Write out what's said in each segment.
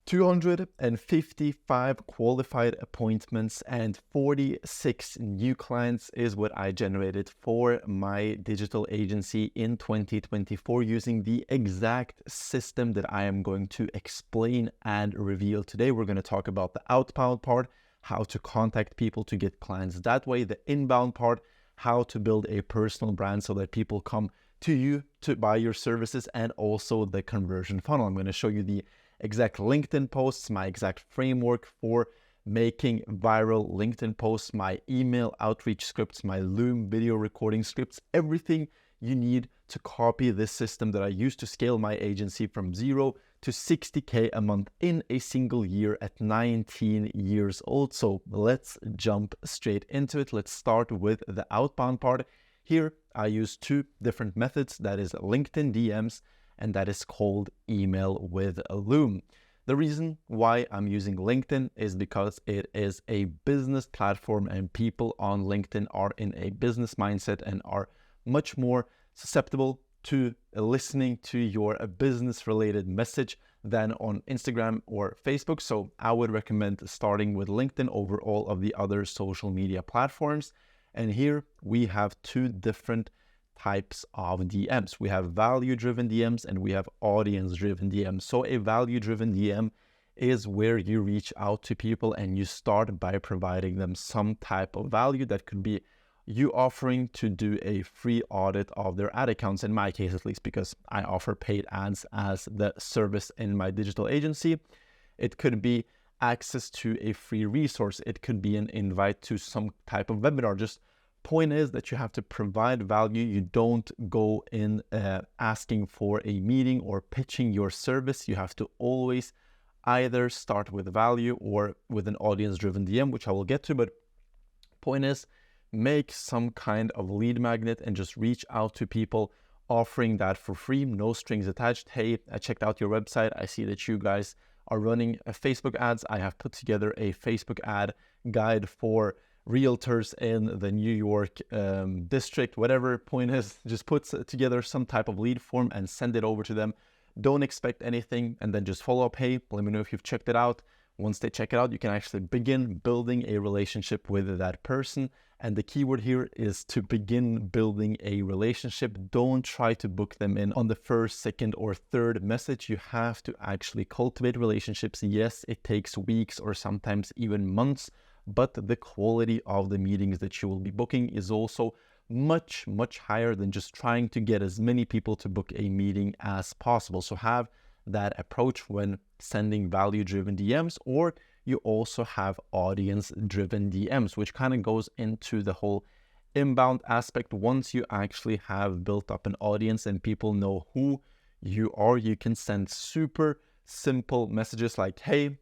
255 qualified appointments and 46 new clients is what I generated for my digital agency in 2024 using the exact system that I am going to explain and reveal today. We're going to talk about the outbound part, how to contact people to get clients that way, the inbound part, how to build a personal brand so that people come to you to buy your services, and also the conversion funnel. I'm going to show you the exact LinkedIn posts, my exact framework for making viral LinkedIn posts, my email outreach scripts, my Loom video recording scripts, everything you need to copy this system that I used to scale my agency from 0 to 60K a month in a single year at 19 years old. So let's jump straight into it. Let's start with the outbound part. Here I use two different methods, that is LinkedIn DMs and that is called email with Loom. The reason why I'm using LinkedIn is because it is a business platform and people on LinkedIn are in a business mindset and are much more susceptible to listening to your business related message than on Instagram or Facebook. So I would recommend starting with LinkedIn over all of the other social media platforms. And here we have two different types of DMs. We have value-driven DMs and we have audience-driven DMs. So a value-driven DM is where you reach out to people and you start by providing them some type of value. That could be you offering to do a free audit of their ad accounts, in my case at least, because I offer paid ads as the service in my digital agency. It could be access to a free resource. It could be an invite to some type of webinar. Just point is that you have to provide value. You don't go in asking for a meeting or pitching your service. You have to always either start with value or with an audience-driven DM, which I will get to. But point is, make some kind of lead magnet and just reach out to people offering that for free, no strings attached. Hey, I checked out your website. I see that you guys are running Facebook ads. I have put together a Facebook ad guide for realtors in the New York district, whatever. Point is, just put together some type of lead form and send it over to them. Don't expect anything and then just follow up. Hey, let me know if you've checked it out. Once they check it out, you can actually begin building a relationship with that person. And the keyword here is to begin building a relationship. Don't try to book them in on the first, second, or third message. You have to actually cultivate relationships. Yes, it takes weeks or sometimes even months, but the quality of the meetings that you will be booking is also much, much higher than just trying to get as many people to book a meeting as possible. So have that approach when sending value-driven DMs, or you also have audience-driven DMs, which kind of goes into the whole inbound aspect. Once you actually have built up an audience and people know who you are, you can send super simple messages like, hey,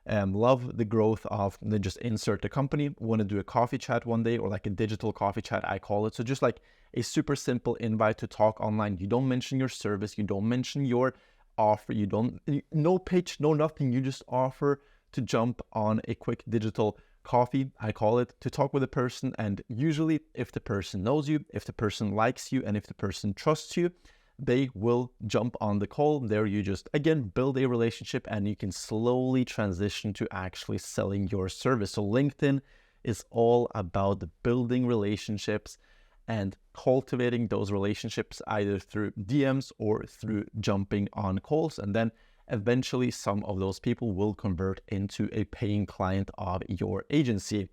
love the growth of, then just insert the company, want to do a coffee chat one day, or like a digital coffee chat, I call it. So just like a super simple invite to talk online. You don't mention your service, you don't mention your offer, no pitch, no nothing. You just offer to jump on a quick digital coffee, I call it, to talk with a person. And usually if the person knows you, if the person likes you, and if the person trusts you, they will jump on the call. There you just, again, build a relationship and you can slowly transition to actually selling your service. So LinkedIn is all about building relationships and cultivating those relationships either through DMs or through jumping on calls. And then eventually some of those people will convert into a paying client of your agency.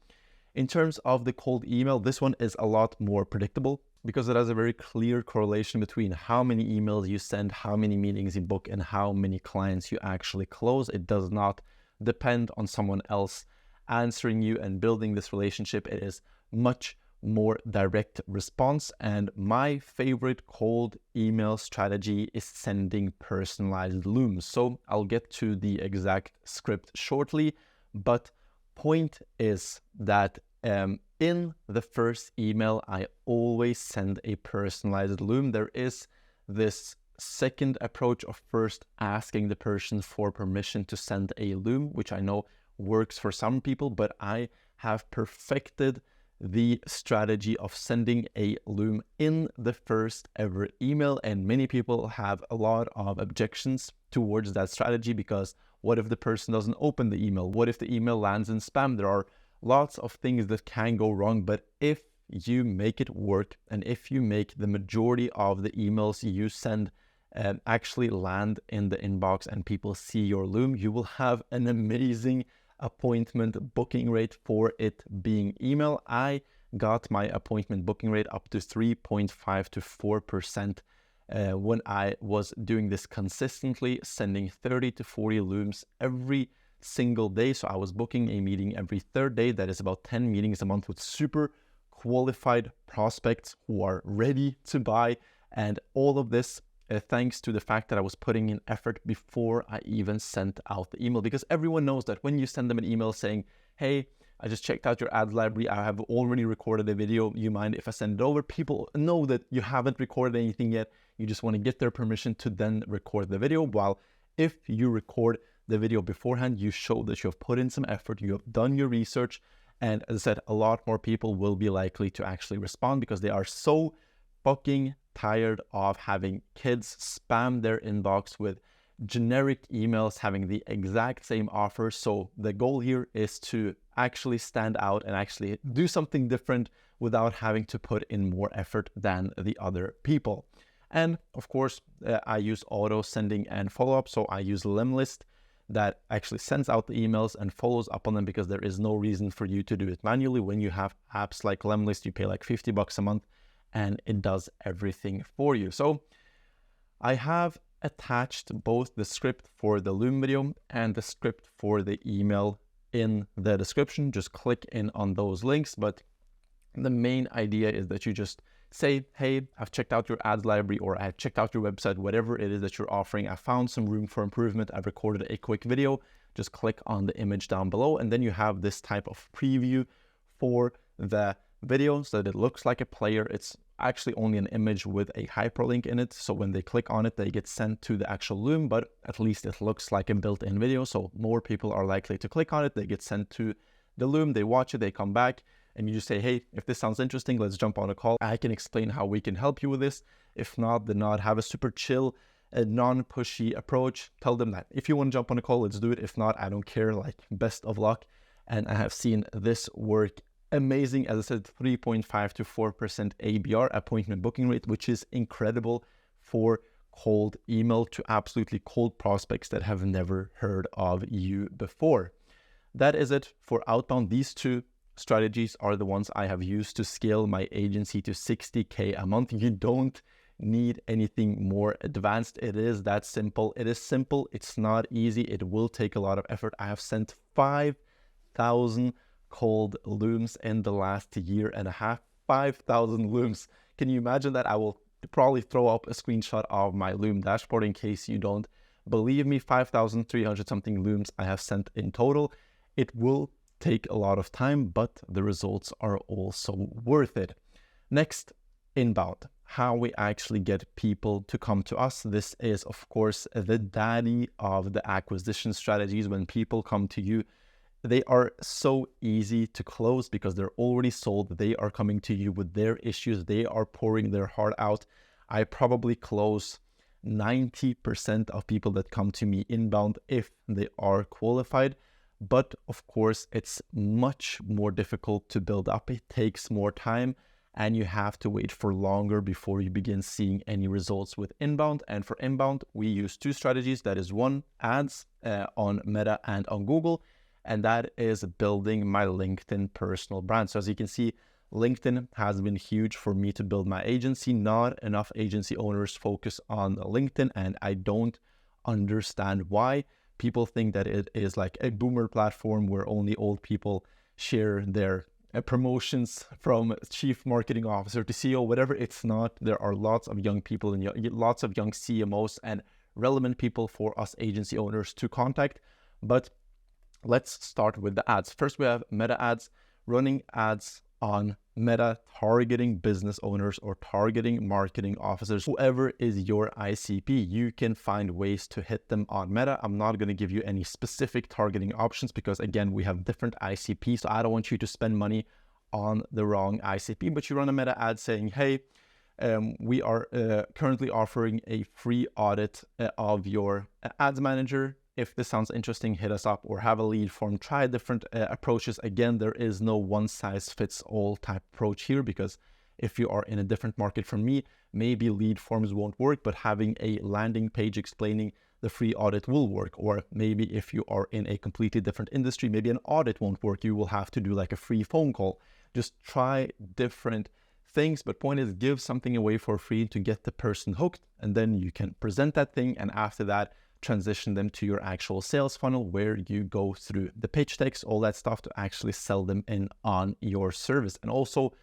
In terms of the cold email, this one is a lot more predictable because it has a very clear correlation between how many emails you send, how many meetings you book, and how many clients you actually close. It does not depend on someone else answering you and building this relationship. It is much more direct response. And my favorite cold email strategy is sending personalized looms. So I'll get to the exact script shortly, but point is that in the first email, I always send a personalized loom. There is this second approach of first asking the person for permission to send a loom, which I know works for some people, but I have perfected the strategy of sending a loom in the first ever email. And many people have a lot of objections towards that strategy because What if the person doesn't open the email? What if the email lands in spam? There are lots of things that can go wrong, but if you make it work, and if you make the majority of the emails you send actually land in the inbox and people see your Loom, you will have an amazing appointment booking rate for it being email. I got my appointment booking rate up to 3.5 to 4% when I was doing this consistently, sending 30 to 40 Looms every single day. So I was booking a meeting every third day. That is about 10 meetings a month with super qualified prospects who are ready to buy. And all of this thanks to the fact that I was putting in effort before I even sent out the email. Because everyone knows that when you send them an email saying, hey, I just checked out your ads library, I have already recorded a video, you mind if I send it over? People know that you haven't recorded anything yet. You just want to get their permission to then record the video. While if you record the video beforehand, you show that you have put in some effort, you have done your research. And as I said, a lot more people will be likely to actually respond because they are so fucking tired of having kids spam their inbox with generic emails having the exact same offer. So the goal here is to actually stand out and actually do something different without having to put in more effort than the other people. And of course, I use auto sending and follow-up. So I use Lemlist that actually sends out the emails and follows up on them because there is no reason for you to do it manually. When you have apps like Lemlist, you pay like $50 a month and it does everything for you. So I have attached both the script for the Loom video and the script for the email in the description. Just click in on those links. But the main idea is that you just say, hey, I've checked out your ads library, or I've checked out your website, whatever it is that you're offering. I found some room for improvement. I've recorded a quick video. Just click on the image down below. And then you have this type of preview for the video so that it looks like a player. It's actually only an image with a hyperlink in it. So when they click on it, they get sent to the actual Loom, but at least it looks like a built-in video. So more people are likely to click on it. They get sent to the Loom, they watch it, they come back, and you just say, hey, if this sounds interesting, let's jump on a call. I can explain how we can help you with this. If not, then not. Have a super chill, a non-pushy approach. Tell them that if you want to jump on a call, let's do it. If not, I don't care, like best of luck. And I have seen this work amazing. As I said, 3.5 to 4% ABR, appointment booking rate, which is incredible for cold email to absolutely cold prospects that have never heard of you before. That is it for Outbound. These two strategies are the ones I have used to scale my agency to 60K a month. You don't need anything more advanced. It is that simple. It is simple. It's not easy. It will take a lot of effort. I have sent 5,000 cold Looms in the last year and a half. 5,000 Looms. Can you imagine that? I will probably throw up a screenshot of my Loom dashboard in case you don't believe me. 5,300 something Looms I have sent in total. It will take a lot of time, but the results are also worth it. Next, inbound. How we actually get people to come to us. This is, of course, the daddy of the acquisition strategies. When people come to you, they are so easy to close because they're already sold. They are coming to you with their issues. They are pouring their heart out. I probably close 90% of people that come to me inbound if they are qualified. But of course, it's much more difficult to build up. It takes more time and you have to wait for longer before you begin seeing any results with inbound. And for inbound, we use two strategies. That is one, ads on Meta and on Google. And that is building my LinkedIn personal brand. So as you can see, LinkedIn has been huge for me to build my agency. Not enough agency owners focus on LinkedIn, and I don't understand why. People think that it is like a boomer platform where only old people share their promotions from chief marketing officer to CEO, whatever. It's not. There are lots of young people and lots of young CMOs and relevant people for us agency owners to contact. But let's start with the ads. First, we have Meta ads, running ads on Meta, targeting business owners or targeting marketing officers. Whoever is your ICP, you can find ways to hit them on Meta. I'm not going to give you any specific targeting options because, again, we have different ICPs. So I don't want you to spend money on the wrong ICP, but you run a Meta ad saying, hey, we are currently offering a free audit of your ads manager. if this sounds interesting, hit us up or have a lead form, try different approaches. Again, there is no one size fits all type approach here, because if you are in a different market from me, maybe lead forms won't work, but having a landing page explaining the free audit will work. Or maybe if you are in a completely different industry, maybe an audit won't work. You will have to do like a free phone call. Just try different things, but point is, give something away for free to get the person hooked, and then you can present that thing, and after that transition them to your actual sales funnel, where you go through the pitch decks, all that stuff, to actually sell them in on your service. And also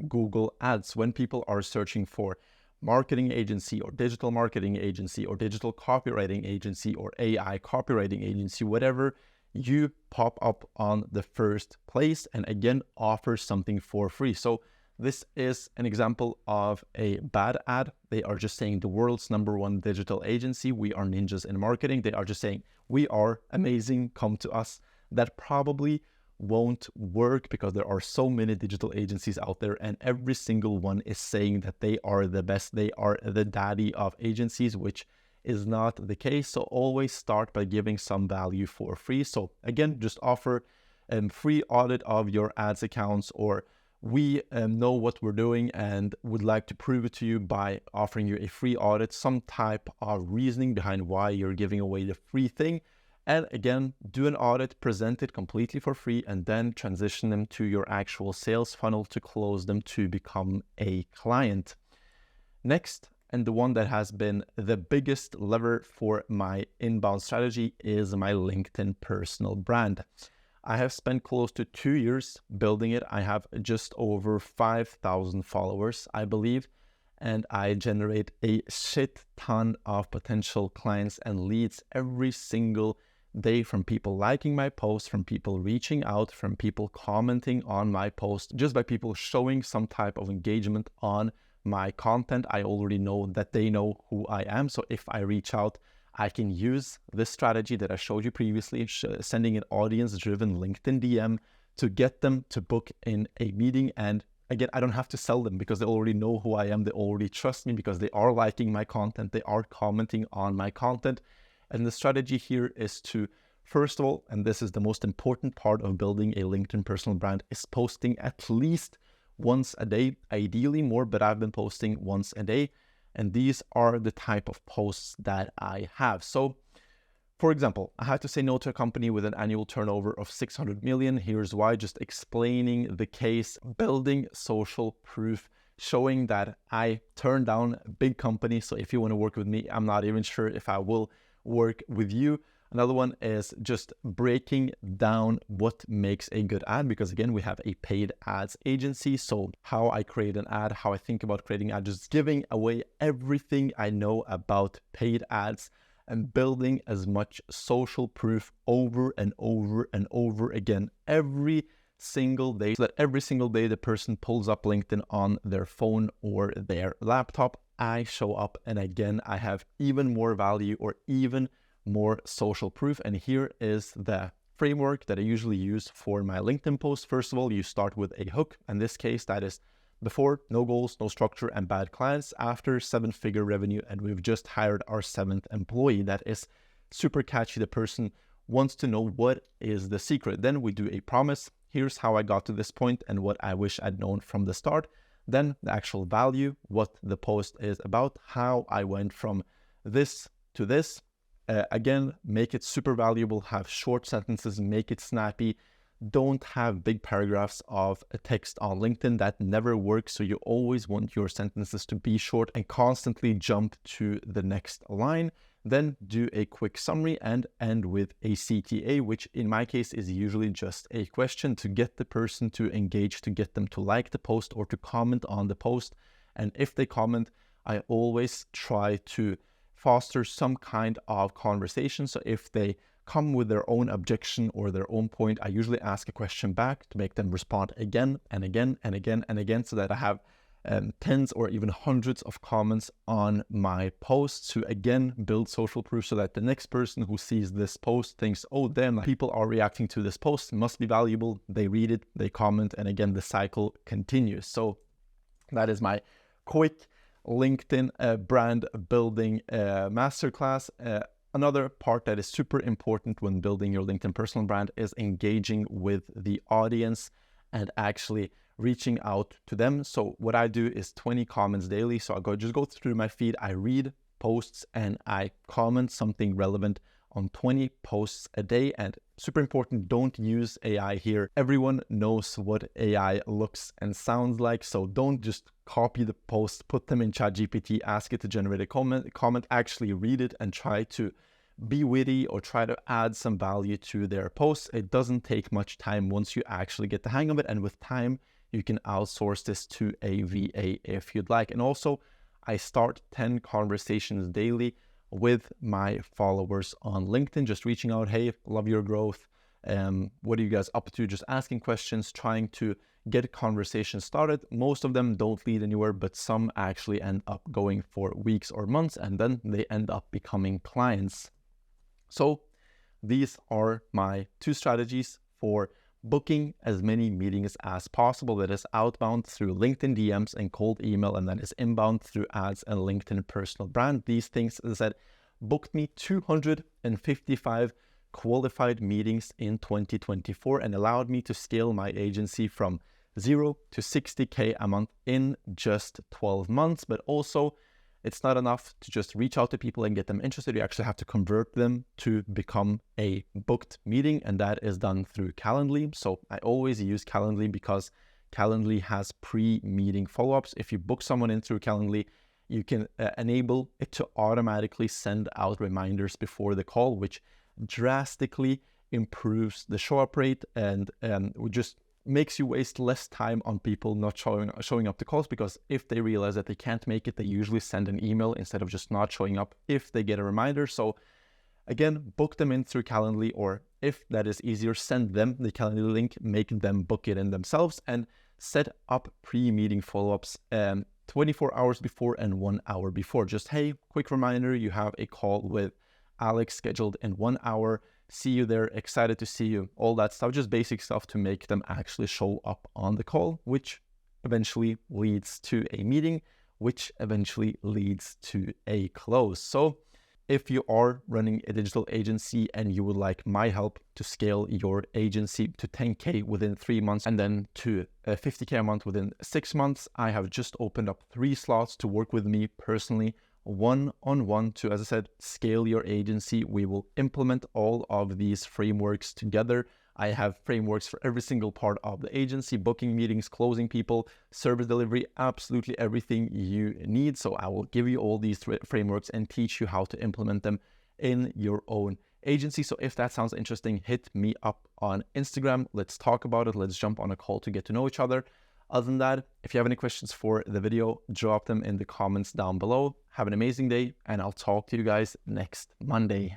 Google Ads, when people are searching for marketing agency or digital marketing agency or digital copywriting agency or AI copywriting agency, whatever, you pop up on the first place, and again, offer something for free. So this is an example of a bad ad. They are just saying the world's #1 digital agency, we are ninjas in marketing. They are just saying, we are amazing, come to us. That probably won't work, because there are so many digital agencies out there, and every single one is saying that they are the best, they are the daddy of agencies, which is not the case. So always start by giving some value for free. So again, just offer a free audit of your ads accounts, or we know what we're doing and would like to prove it to you by offering you a free audit, some type of reasoning behind why you're giving away the free thing. And again, do an audit, present it completely for free, and then transition them to your actual sales funnel to close them to become a client. Next, and the one that has been the biggest lever for my inbound strategy, is my LinkedIn personal brand. I have spent close to 2 years building it. I have just over 5,000 followers, I believe, and I generate a shit ton of potential clients and leads every single day, from people liking my posts, from people reaching out, from people commenting on my post, just by people showing some type of engagement on my content. I already know that they know who I am. So if I reach out, I can use this strategy that I showed you previously, sending an audience-driven LinkedIn DM to get them to book in a meeting. And again, I don't have to sell them, because they already know who I am. They already trust me, because they are liking my content. They are commenting on my content. And the strategy here is to, first of all, and this is the most important part of building a LinkedIn personal brand, is posting at least once a day, ideally more, but I've been posting once a day. And these are the type of posts that I have. So for example, I had to say no to a company with an annual turnover of 600 million. Here's why: just explaining the case, building social proof, showing that I turned down a big company. So if you want to work with me, I'm not even sure if I will work with you. Another one is just breaking down what makes a good ad, because again, we have a paid ads agency. So how I create an ad, how I think about creating ads, just giving away everything I know about paid ads and building as much social proof over and over and over again every single day, so that every single day the person pulls up LinkedIn on their phone or their laptop, I show up, and again, I have even more value or even more social proof. And here is the framework that I usually use for my LinkedIn post. First of all, you start with a hook. In this case, that is before, no goals, no structure, and bad clients. After, 7-figure revenue, and we've just hired our 7th employee. That is super catchy. The person wants to know what is the secret. Then we do a promise. Here's how I got to this point and what I wish I'd known from the start. Then the actual value, what the post is about, how I went from this to this. Again, make it super valuable, have short sentences, make it snappy. Don't have big paragraphs of text on LinkedIn. That never works. So you always want your sentences to be short and constantly jump to the next line. Then do a quick summary and end with a CTA, which in my case is usually just a question to get the person to engage, to get them to like the post or to comment on the post. And if they comment, I always try to foster some kind of conversation. So if they come with their own objection or their own point, I usually ask a question back to make them respond again and again and again and again, so that I have tens or even hundreds of comments on my posts to again build social proof, so that the next person who sees this post thinks, oh damn, people are reacting to this post, must be valuable. They read it, they comment, and again the cycle continues. So that is my quick LinkedIn brand building masterclass. Another part that is super important when building your LinkedIn personal brand is engaging with the audience and actually reaching out to them. So what I do is 20 comments daily. So I just go through my feed, I read posts, and I comment something relevant on 20 posts a day. And super important, don't use AI here. Everyone knows what AI looks and sounds like. So don't just copy the post, put them in ChatGPT, ask it to generate a comment, actually read it and try to be witty or try to add some value to their posts. It doesn't take much time once you actually get the hang of it. And with time, you can outsource this to a VA if you'd like. And also, I start 10 conversations daily with my followers on LinkedIn, just reaching out, hey, love your growth. What are you guys up to? Just asking questions, trying to get conversations started. Most of them don't lead anywhere, but some actually end up going for weeks or months, and then they end up becoming clients. So these are my 2 strategies for booking as many meetings as possible. That is outbound through LinkedIn DMs and cold email, and that is inbound through ads and LinkedIn personal brand. These things, as I said, booked me 255 qualified meetings in 2024 and allowed me to scale my agency from 0 to 60K a month in just 12 months. But also, it's not enough to just reach out to people and get them interested. You actually have to convert them to become a booked meeting, and that is done through Calendly. So I always use Calendly because Calendly has pre-meeting follow-ups. If you book someone in through Calendly, you can enable it to automatically send out reminders before the call, which drastically improves the show-up rate and just makes you waste less time on people not showing up to calls, because if they realize that they can't make it, they usually send an email instead of just not showing up if they get a reminder. So again, book them in through Calendly, or if that is easier, send them the Calendly link, make them book it in themselves, and set up pre-meeting follow-ups 24 hours before and 1 hour before. Just, hey, quick reminder, you have a call with Alex scheduled in 1 hour. See you there, excited to see you, all that stuff, just basic stuff to make them actually show up on the call, which eventually leads to a meeting, which eventually leads to a close. So if you are running a digital agency and you would like my help to scale your agency to 10K within 3 months and then to 50K a month within 6 months, I have just opened up 3 slots to work with me personally, one-on-one, to, as I said, scale your agency. We will implement all of these frameworks together. I have frameworks for every single part of the agency: booking meetings, closing people, service delivery, absolutely everything you need. So I will give you all these frameworks and teach you how to implement them in your own agency. So if that sounds interesting, hit me up on Instagram. Let's talk about it. Let's jump on a call to get to know each other. Other than that, if you have any questions for the video, drop them in the comments down below. Have an amazing day, and I'll talk to you guys next Monday.